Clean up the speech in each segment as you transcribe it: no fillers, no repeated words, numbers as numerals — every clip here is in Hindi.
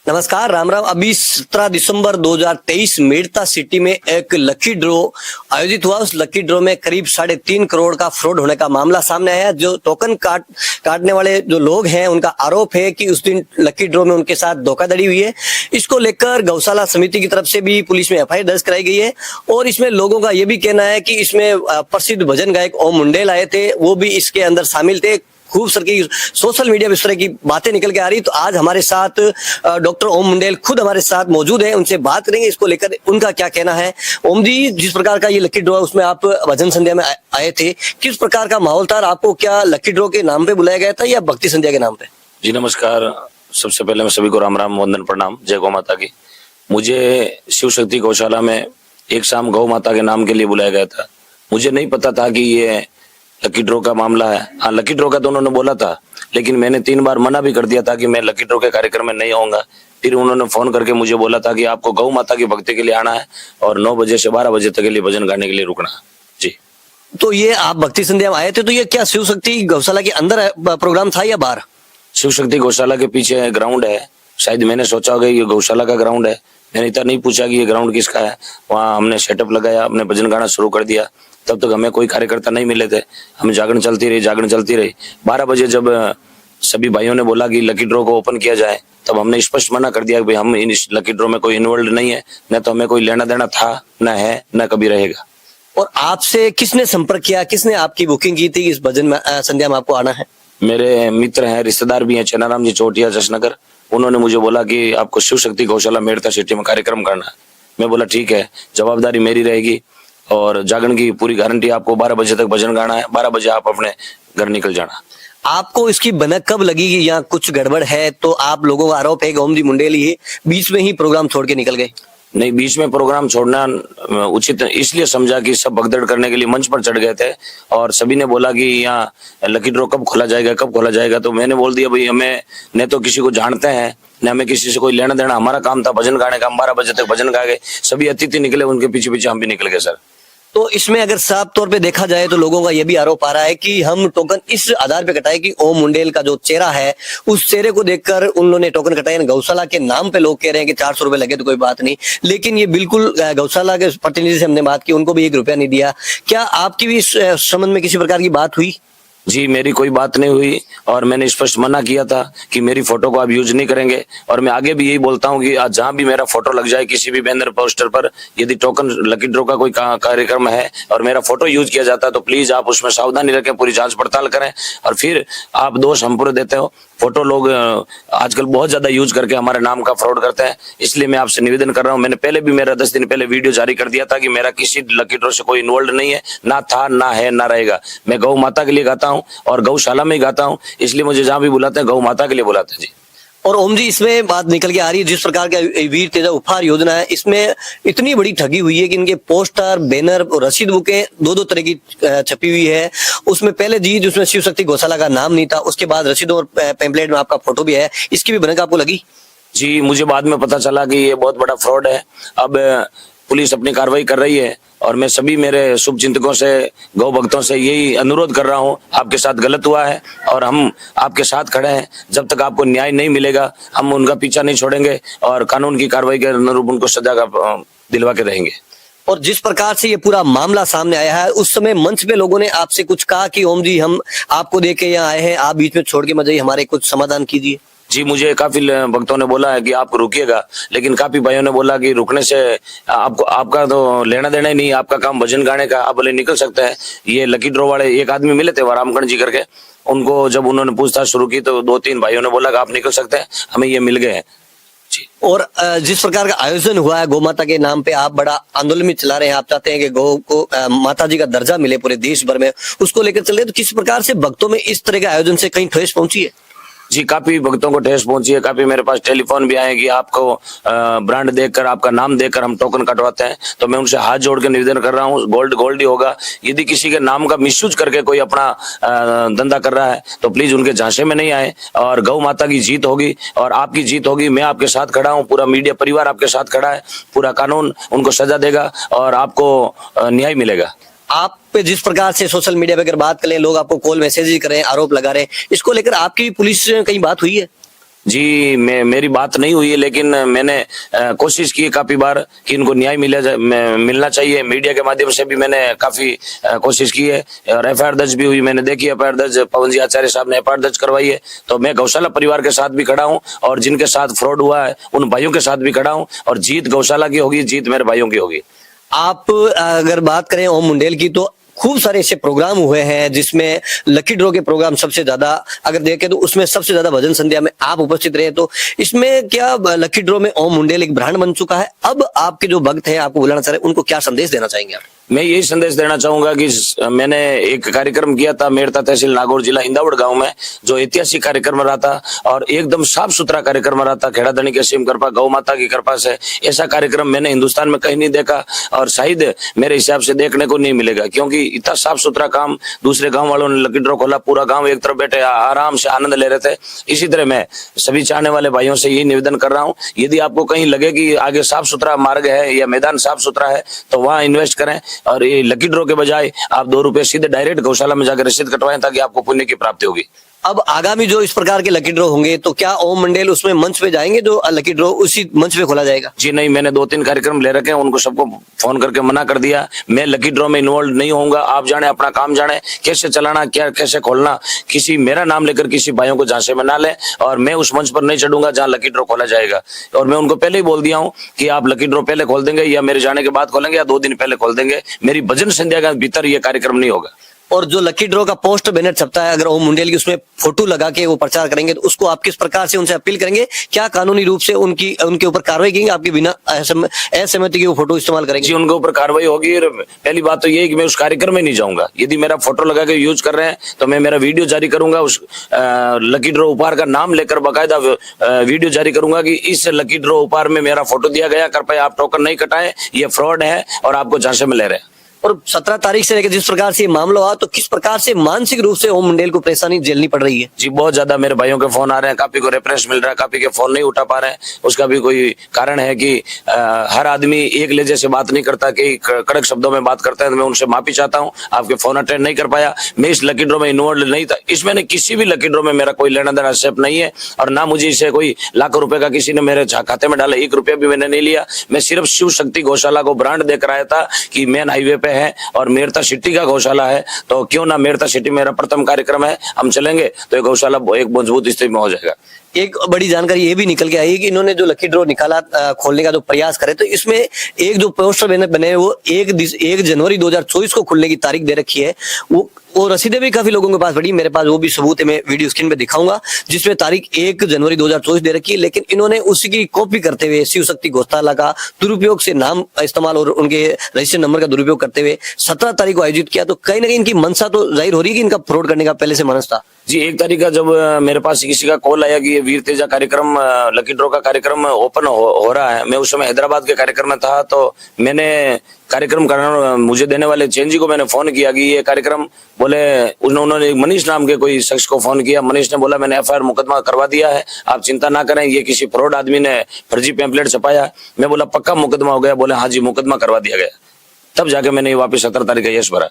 नमस्कार, राम राम। अभी 17 दिसंबर 2023 मेड़ता सिटी में एक लकी ड्रॉ आयोजित हुआ। उस लकी ड्रॉ में करीब 3.5 करोड़ का फ्रॉड होने का मामला सामने आया। जो टोकन काटने वाले जो लोग हैं उनका आरोप है कि उस दिन लकी ड्रॉ में उनके साथ धोखाधड़ी हुई है। इसको लेकर गौशाला समिति की तरफ से भी पुलिस में एफआईआर दर्ज कराई गई है। और इसमें लोगों का यह भी कहना है कि इसमें प्रसिद्ध भजन गायक ओम मुंडेल आए थे, वो भी इसके अंदर शामिल थे। खूब सारी सोशल मीडिया में इस तरह की बातें निकल के आ रही। तो आज हमारे साथ डॉक्टर ओम मुंडेल खुद हमारे साथ मौजूद है, उनसे बात करेंगे इसको लेकर उनका क्या कहना है। ओम जी, जिस प्रकार का ये लकी ड्रॉ उसमें आप भजन संध्या में आए थे, किस प्रकार का माहौल था? आपको क्या लकी ड्रॉ के नाम पे बुलाया गया था या भक्ति संध्या के नाम पे? जी नमस्कार। सबसे पहले मैं सभी को राम राम, वंदन, प्रणाम, जय गौ माता की। मुझे शिव शक्ति गौशाला में एक शाम गौ माता के नाम के लिए बुलाया गया था। मुझे नहीं पता था कि ये लकी ड्रॉ का मामला है। हाँ, लकी ड्रॉ का तो उन्होंने बोला था, लेकिन मैंने 3 बार मना भी कर दिया था कि मैं लकी ड्रॉ के कार्यक्रम में नहीं आऊंगा। फिर उन्होंने फोन करके मुझे बोला था कि आपको गौ माता की भक्ति के लिए आना है और 9 बजे से 12 बजे तक के लिए भजन गाने के लिए रुकना है। जी, तो ये आप भक्ति संध्या में आए थे, तो ये क्या शिव शक्ति गौशाला के अंदर प्रोग्राम था या बाहर? शिव शक्ति गौशाला के पीछे ग्राउंड है। शायद मैंने सोचा होगा ये गौशाला का ग्राउंड है। मैंने इतना नहीं पूछा कि ये ग्राउंड किसका है। वहाँ हमने सेटअप लगाया, हमने भजन गाना शुरू कर दिया। तब तक हमें कोई कार्यकर्ता नहीं मिले थे। हमें जागरण चलती रही। 12 बजे जब सभी भाइयों ने बोला कि लकी ड्रॉ को ओपन किया जाए, तब हमने स्पष्ट मना कर दिया कि भाई हम इस लकी ड्रॉ में कोई इन्वॉल्व नहीं है, न तो हमें कोई लेना देना था, न है, न कभी रहेगा। और आपसे किसने संपर्क किया, किसने आपकी बुकिंग की थी इस भजन संध्या में आपको आना है? मेरे मित्र हैं, रिश्तेदार भी हैं, चनाराम जी चोटिया जशनगर। उन्होंने मुझे बोला कि आपको शिव शक्ति गौशाला मेड़ता सिटी में कार्यक्रम करना है। मैं बोला ठीक है, जवाबदारी मेरी रहेगी और जागरण की पूरी गारंटी। आपको 12 बजे तक भजन गाना है, 12 बजे आप अपने घर निकल जाना। आपको इसकी भनक कब लगी कि यहाँ कुछ गड़बड़ है? तो आप लोगों का आरोप है कि ओम जी मुंडेल ही बीच में ही प्रोग्राम छोड़ के निकल गए। नहीं, बीच में प्रोग्राम छोड़ना उचित इसलिए समझा कि सब भगदड़ करने के लिए मंच पर चढ़ गए थे और सभी ने बोला कि यहाँ लकी ड्रॉ कब खोला जाएगा। तो मैंने बोल दिया भाई हमें न तो किसी को जानते हैं, न हमें किसी से कोई लेना देना। हमारा काम था भजन गाने का। हम 12 बजे तक भजन गा गए। सभी अतिथि निकले, उनके पीछे पीछे हम भी निकल गए सर। तो इसमें अगर साफ तौर पे देखा जाए तो लोगों का यह भी आरोप आ रहा है कि हम टोकन इस आधार पे कटाए कि ओम मुंडेल का जो चेहरा है, उस चेहरे को देखकर उन्होंने टोकन कटाए। गौशाला के नाम पे लोग कह रहे हैं कि 400 रुपए लगे तो कोई बात नहीं, लेकिन ये बिल्कुल गौशाला के प्रतिनिधि से हमने बात की, उनको भी 1 रुपया नहीं दिया। क्या आपकी भी इस संबंध में किसी प्रकार की बात हुई? जी, मेरी कोई बात नहीं हुई और मैंने स्पष्ट मना किया था कि मेरी फोटो को आप यूज नहीं करेंगे। और मैं आगे भी यही बोलता हूं कि आज जहां भी मेरा फोटो लग जाए किसी भी बैनर पोस्टर पर, यदि टोकन लकी ड्रॉ का कोई कार्यक्रम है और मेरा फोटो यूज किया जाता है तो प्लीज आप उसमें सावधानी रखें, पूरी जांच पड़ताल करें। और फिर आप दोष हम पूरे देते हो। फोटो लोग आजकल बहुत ज्यादा यूज करके हमारे नाम का फ्रॉड करते हैं, इसलिए मैं आपसे निवेदन कर रहा हूं। मैंने पहले भी मेरा 10 दिन पहले वीडियो जारी कर दिया था कि मेरा किसी लकी ड्रॉ से कोई इन्वॉल्व नहीं है, ना था, ना है, ना रहेगा। मैं गौ माता के लिए गाता हूं और गौशाला में ही गाता हूं, इसलिए मुझे जहां भी बुलाते हैं गौ माता के लिए बुलाते हैं। जी, और ओम जी, इसमें बात निकल के आ रही है जिस प्रकार का वीर तेजा उपहार योजना है, इसमें इतनी बड़ी ठगी हुई है कि इनके पोस्टर, बैनर और रसीद बुकें 2-2 तरह की छपी हुई है। उसमें पहले जी जिसमें शिव शक्ति गौशाला का नाम नहीं था, उसके बाद रसीदों और पैम्पलेट में आपका फोटो भी है। इसकी भी भनक आपको लगी? जी, मुझे बाद में पता चला कि ये बहुत बड़ा फ्रॉड है। अब पुलिस अपनी कार्रवाई कर रही है और मैं सभी मेरे शुभ चिंतकों से, गौ भक्तों से यही अनुरोध कर रहा हूं, आपके साथ गलत हुआ है और हम आपके साथ खड़े हैं। जब तक आपको न्याय नहीं मिलेगा हम उनका पीछा नहीं छोड़ेंगे और कानून की कार्रवाई के अनुरूप उनको सजा का दिलवा के रहेंगे। और जिस प्रकार से ये पूरा मामला सामने आया है, उस समय मंच पे लोगों ने आपसे कुछ कहा कि ओम जी हम आपको देख के यहाँ आए हैं, आप बीच में छोड़ के मत जाइए, हमारे कुछ समाधान कीजिए? जी, मुझे काफी भक्तों ने बोला है कि आप रुकिएगा, लेकिन काफी भाइयों ने बोला कि रुकने से आपको, आपका तो लेना देना ही नहीं, आपका काम भजन गाने का, आप भले निकल सकते हैं। ये लकी ड्रॉ वाले एक आदमी मिले थे रामकरण जी करके, उनको जब उन्होंने पूछताछ शुरू की तो 2-3 भाइयों ने बोला कि आप निकल सकते हैं, हमें ये मिल गए हैं। जी, और जिस प्रकार का आयोजन हुआ है गौ माता के नाम पे, आप बड़ा आंदोलन भी चला रहे हैं, आप चाहते हैं कि गौ को माता जी का दर्जा मिले पूरे देश भर में, उसको लेकर चल रहे हैं। तो किस प्रकार से भक्तों में इस तरह के आयोजन से कहीं ठेस पहुंची है? जी, काफी भक्तों को ठेस पहुंची है। काफी मेरे पास टेलीफोन भी आए कि आपको ब्रांड देखकर, आपका नाम देखकर हम टोकन कटवाते हैं। तो मैं उनसे हाथ जोड़ के निवेदन कर रहा हूं, गोल्ड ही होगा। यदि किसी के नाम का मिसयूज करके कोई अपना धंधा कर रहा है तो प्लीज उनके झांसे में नहीं आए और गौ माता की जीत होगी और आपकी जीत होगी। मैं आपके साथ खड़ा हूँ, पूरा मीडिया परिवार आपके साथ खड़ा है, पूरा कानून उनको सजा देगा और आपको न्याय मिलेगा। आप पे जिस प्रकार से सोशल मीडिया पे अगर बात करें, लोग आपको कॉल मैसेज ही कर रहे हैं, आरोप लगा रहे हैं, इसको लेकर आपकी पुलिस से कहीं बात हुई है? जी मेरी बात नहीं हुई है, लेकिन मैंने कोशिश की काफी बार कि इनको न्याय मिलना चाहिए। मीडिया के माध्यम से भी मैंने काफी कोशिश की है और एफआईआर दर्ज भी हुई। मैंने देखी एफआईआर दर्ज, पवन जी आचार्य साहब ने एफआईआर दर्ज करवाई है। तो मैं गौशाला परिवार के साथ भी खड़ा हूं और जिनके साथ फ्रॉड हुआ है उन भाइयों के साथ भी खड़ा हूं, और जीत गौशाला की होगी, जीत मेरे भाइयों की होगी। आप अगर बात करें ओम मुंडेल की, तो खूब सारे ऐसे प्रोग्राम हुए हैं जिसमें लकी ड्रॉ के प्रोग्राम सबसे ज्यादा अगर देखें तो उसमें सबसे ज्यादा भजन संध्या में आप उपस्थित रहे। तो इसमें क्या लकी ड्रॉ में ओम मुंडेल एक ब्रांड बन चुका है? अब आपके जो भक्त हैं आपको बुलाना चाह रहे हैं, उनको क्या संदेश देना चाहेंगे आप? मैं यही संदेश देना चाहूंगा कि मैंने एक कार्यक्रम किया था मेड़ता तहसील नागौर जिला इंदावड़ गांव में, जो ऐतिहासिक कार्यक्रम रहा था और एकदम साफ सुथरा कार्यक्रम रहा था। खेड़ाधनी की असीम कृपा, गौ माता की कृपा से ऐसा कार्यक्रम मैंने हिंदुस्तान में कहीं नहीं देखा और शायद मेरे हिसाब से देखने को नहीं मिलेगा, क्योंकि इतना साफ सुथरा काम दूसरे गाँव वालों ने लकी ड्रॉ खोला, पूरा गाँव एक तरफ बैठे आराम से आनंद ले रहे थे। इसी तरह मैं सभी चाहने वाले भाइयों से यही निवेदन कर रहा हूँ, यदि आपको कहीं लगे कि आगे साफ सुथरा मार्ग है या मैदान साफ सुथरा है तो वहाँ इन्वेस्ट करें, और ये लकी ड्रॉ के बजाय आप 2 रुपए सीधे डायरेक्ट गौशाला में जाकर रसीद कटवाएं ताकि आपको पुण्य की प्राप्ति होगी। अब आगामी जो इस प्रकार के लकी ड्रॉ होंगे तो क्या ओम मुंडेल उसमें मंच पे जाएंगे, जो लकी ड्रॉ उसी मंच पे खोला जाएगा? जी नहीं, मैंने 2-3 कार्यक्रम ले रखे हैं, उनको सबको फोन करके मना कर दिया। मैं लकी ड्रॉ में इन्वॉल्व नहीं होऊंगा। आप जाने अपना काम जाने, कैसे चलाना, क्या कैसे खोलना, किसी मेरा नाम लेकर किसी भाइयों को झांसे में ना ले, और मैं उस मंच पर नहीं चढ़ूंगा जहां लकी ड्रॉ खोला जाएगा। और मैं उनको पहले ही बोल दिया हूं कि आप लकी ड्रॉ पहले खोल देंगे या मेरे जाने के बाद खोलेंगे या 2 दिन पहले खोल देंगे, मेरी भजन संध्या के भीतर ये कार्यक्रम नहीं होगा। और जो लकी ड्रॉ का पोस्ट बैनर छपता है, अगर ओम मुंडेल की उसमें फोटो लगा के वो प्रचार करेंगे तो उसको आप किस प्रकार से उनसे अपील करेंगे? क्या कानूनी रूप से उनके ऊपर कार्रवाई करेंगे? आपके बिना असहमति की वो फोटो इस्तेमाल करेंगे? जी उनके ऊपर कार्रवाई होगी। और पहली बात तो ये है कि मैं उस कार्यक्रम में नहीं जाऊंगा। यदि मेरा फोटो लगा के यूज कर रहे हैं तो मैं मेरा वीडियो जारी करूंगा, उस लकी ड्रॉ उपहार का नाम लेकर बाकायदा वीडियो जारी करूंगा कि इस लकी ड्रॉ उपहार में मेरा फोटो दिया गया, कृपया आप टोकन नहीं कटाएं, ये फ्रॉड है और आपको झांसे में ले रहे हैं। और 17 तारीख से लेकर जिस प्रकार से ये मामला हुआ, तो किस प्रकार से मानसिक रूप से ओम मुंडेल को परेशानी झेलनी पड़ रही है? जी बहुत ज्यादा मेरे भाइयों के फोन आ रहे हैं, काफी को रेफरेंस मिल रहा है, काफी के फोन नहीं उठा पा रहे हैं। उसका भी कोई कारण है कि हर आदमी एक लहजे से बात नहीं करता, कि कड़क शब्दों में बात करता है। तो मैं उनसे माफी चाहता हूं, आपके फोन अटेंड नहीं कर पाया। मैं इस लकी ड्रॉ में इन्वॉल्व नहीं था, इसमें ने किसी भी लकी ड्रॉ में मेरा कोई लेना देना स्टेप नहीं है, और ना मुझे इसे कोई लाखों रुपए का किसी ने मेरे खाते में डाला, 1 रुपया भी मैंने नहीं लिया। मैं सिर्फ शिव शक्ति गौशाला को ब्रांड देकर आया था कि मेन हाईवे पे है और मेरता सिटी का गौशाला है, तो क्यों ना मेरता सिटी मेरा प्रथम कार्यक्रम है, हम चलेंगे तो ये गौशाला एक मजबूत स्थिति में हो जाएगा। एक बड़ी जानकारी ये भी निकल के आई है कि इन्होंने जो लकी ड्रॉ निकाला खोलने का जो प्रयास करे, तो इसमें एक जो पोस्टर बने वो 1 जनवरी 2024 को खुलने की तारीख दे रखी है। वो रसीदें भी काफी लोगों के पास पड़ी, मेरे पास वो भी सबूत है, मैं वीडियो स्क्रीन पे दिखाऊंगा, जिसमें तारीख 1 जनवरी 2024 दे रखी है। लेकिन इन्होंने उसी की कॉपी करते हुए शिव शक्ति गौशाला का दुरुपयोग से नाम इस्तेमाल और उनके रजिस्ट्रेशन नंबर का दुरुपयोग करते हुए 17 तारीख को आयोजित किया। तो कहीं ना कहीं इनकी मंशा तो जाहिर हो रही है कि इनका फ्रॉड करने का पहले से मनस था। जी 1 तारीख का जब मेरे पास किसी का कॉल आया कि ये वीर तेजा कार्यक्रम, लकी ड्रॉ का कार्यक्रम ओपन हो रहा है, मैं उस समय हैदराबाद के कार्यक्रम में था, तो मैंने कार्यक्रम करना मुझे देने वाले चेंज जी को मैंने फोन किया कि ये कार्यक्रम, बोले उन्होंने मनीष नाम के कोई शख्स को फोन किया। मनीष ने बोला मैंने एफआईआर मुकदमा करवा दिया है, आप चिंता ना करें, ये किसी फ्रॉड आदमी ने फर्जी पैम्पलेट छपाया। मैं बोला पक्का मुकदमा हो गया? बोले हाँ जी मुकदमा करवा दिया गया। तब जाके मैंने वापस 17 तारीख का यश भरा।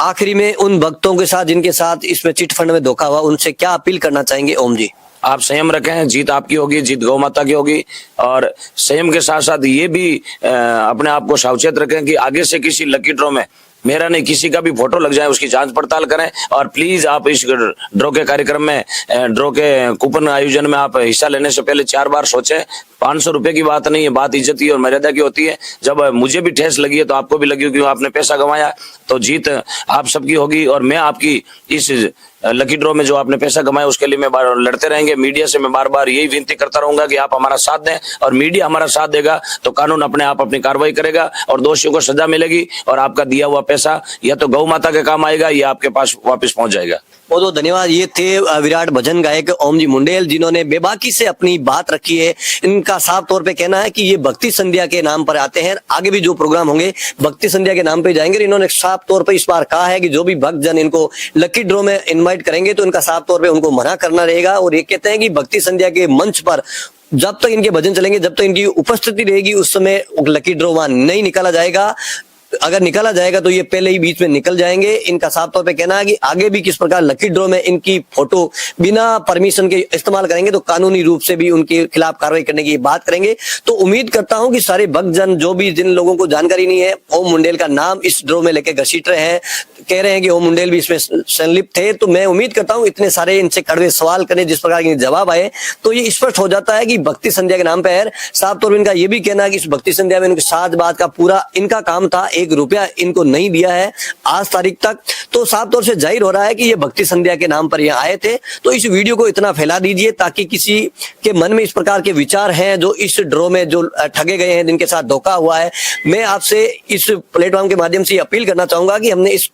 आखिरी में उन भक्तों के साथ जिनके साथ इसमें चिट फंड में धोखा हुआ, उनसे क्या अपील करना चाहेंगे ओम जी? आप संयम रखें, जीत आपकी होगी, जीत गौ माता की होगी। और संयम के साथ साथ ये भी अपने आप को सावचेत रखें कि आगे से किसी लकी ड्रॉ में मेरा नहीं किसी का भी फोटो लग जाए उसकी जांच पड़ताल करें। और प्लीज आप इस ड्रॉ के कार्यक्रम में, ड्रॉ के कूपन आयोजन में आप हिस्सा लेने से पहले 4 बार सोचें। 500 रुपए की बात नहीं है, बात इज्जत की और मर्यादा की होती है। जब मुझे भी ठेस लगी है तो आपको भी लगी होगी, आपने पैसा गंवाया, तो जीत आप सबकी होगी। और मैं आपकी इस लकी ड्रॉ में जो आपने पैसा कमाया उसके लिए मैं लड़ते रहेंगे। मीडिया से मैं बार बार यही विनती करता रहूंगा कि आप हमारा साथ दें, और मीडिया हमारा साथ देगा तो कानून अपने आप अपनी कार्रवाई करेगा और दोषियों को सजा मिलेगी, और आपका दिया हुआ पैसा या तो गौ माता के काम आएगा या आपके पास वापस पहुंच जाएगा। बहुत बहुत धन्यवाद। ये थे विराट भजन गायक ओम जी मुंडेल, जिन्होंने बेबाकी से अपनी बात रखी है। इनका साफ तौर पे कहना है कि ये भक्ति संध्या के नाम पर आते हैं, आगे भी जो प्रोग्राम होंगे भक्ति संध्या के नाम पे जाएंगे। इन्होंने साफ तौर पे इस बार कहा है कि जो भी भक्त जन इनको लकी ड्रॉ में इनवाइट करेंगे तो इनका साफ तौर पे उनको मना करना रहेगा। और ये कहते हैं कि भक्ति संध्या के मंच पर जब तक इनके भजन चलेंगे, जब तक इनकी उपस्थिति रहेगी, उस समय लकी ड्रॉ वहां नहीं निकाला जाएगा। अगर निकाला जाएगा तो ये पहले ही बीच में निकल जाएंगे। इनका साफ तौर पे कहना है कि आगे भी किस प्रकार लकी ड्रॉ में इनकी फोटो बिना परमिशन के इस्तेमाल करेंगे तो कानूनी रूप से भी उनके खिलाफ कार्रवाई करने की बात करेंगे। तो उम्मीद करता हूं कि सारे भक्तजन, जो भी जिन लोगों को जानकारी नहीं है, ओम मुंडेल का नाम इस ड्रॉ में लेके घसीट रहे हैं, कह रहे हैं कि ओम मुंडेल भी इसमें संलिप्त थे। तो मैं उम्मीद करता हूं इतने सारे इनसे कड़वे सवाल करने, जिस प्रकार के जवाब आए, तो ये स्पष्ट हो जाता है कि भक्ति संध्या के नाम पे है। साफ तौर पर इनका ये भी कहना है कि इस भक्ति संध्या में इनके साज-बाज का पूरा इनका काम था, 1 रुपया इनको नहीं दिया है आज तारीख तक। तो साफ तौर से जाहिर हो रहा है कि ये भक्ति संध्या के नाम पर यहाँ आए थे। तो इस वीडियो को इतना फैला दीजिए ताकि किसी के मन में इस प्रकार के विचार हैं जो इस ड्रॉ में जो ठगे गए हैं, जिनके साथ धोखा हुआ है। मैं आपसे इस प्लेटफॉर्म के माध्यम से अपील करना चाहूंगा कि हमने इस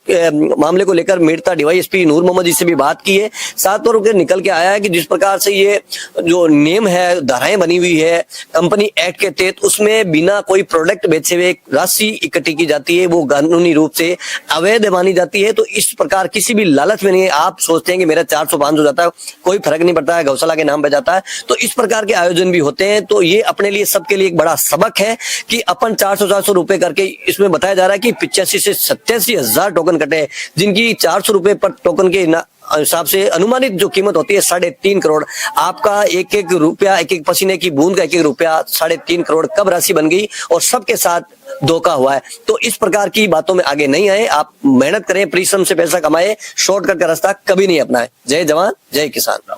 मामले को लेकर मेड़ता डीवाईएसपी नूर मोहम्मद जी से भी बात की है। साफ तौर पर निकल के आया है कि जिस प्रकार से ये जो नियम है, धाराएं बनी हुई है कंपनी एक्ट के तहत, उसमें बिना कोई प्रोडक्ट बेचे हुए राशि इकट्ठी की जाती है, वो कानूनी रूप से अवैध मानी जाती है। तो इस प्रकार किसी भी लालच में नहीं है। आप सोचते हैं कि मेरा 400-500 जाता है, कोई फर्क नहीं पड़ता है, गौशाला के नाम पे जाता है। तो इस प्रकार के आयोजन भी होते हैं। तो ये अपने लिए, सबके लिए एक बड़ा सबक है कि अपन 400-400 रुपए करके, इसमें बताया जा रहा है कि 85 से 87 हजार टोकन कटे, जिनकी 400 रुपए पर टोकन के हिसाब से अनुमानित जो कीमत होती है 3.5 करोड़। आपका एक एक रुपया, एक एक पसीने की बूंद का 1-1 रुपया, 3.5 करोड़ कब राशि बन गई और सबके साथ धोखा हुआ है। तो इस प्रकार की बातों में आगे नहीं आए। आप मेहनत करें, परिश्रम से पैसा कमाए, शॉर्टकट का रास्ता कभी नहीं अपनाए। जय जवान जय किसान।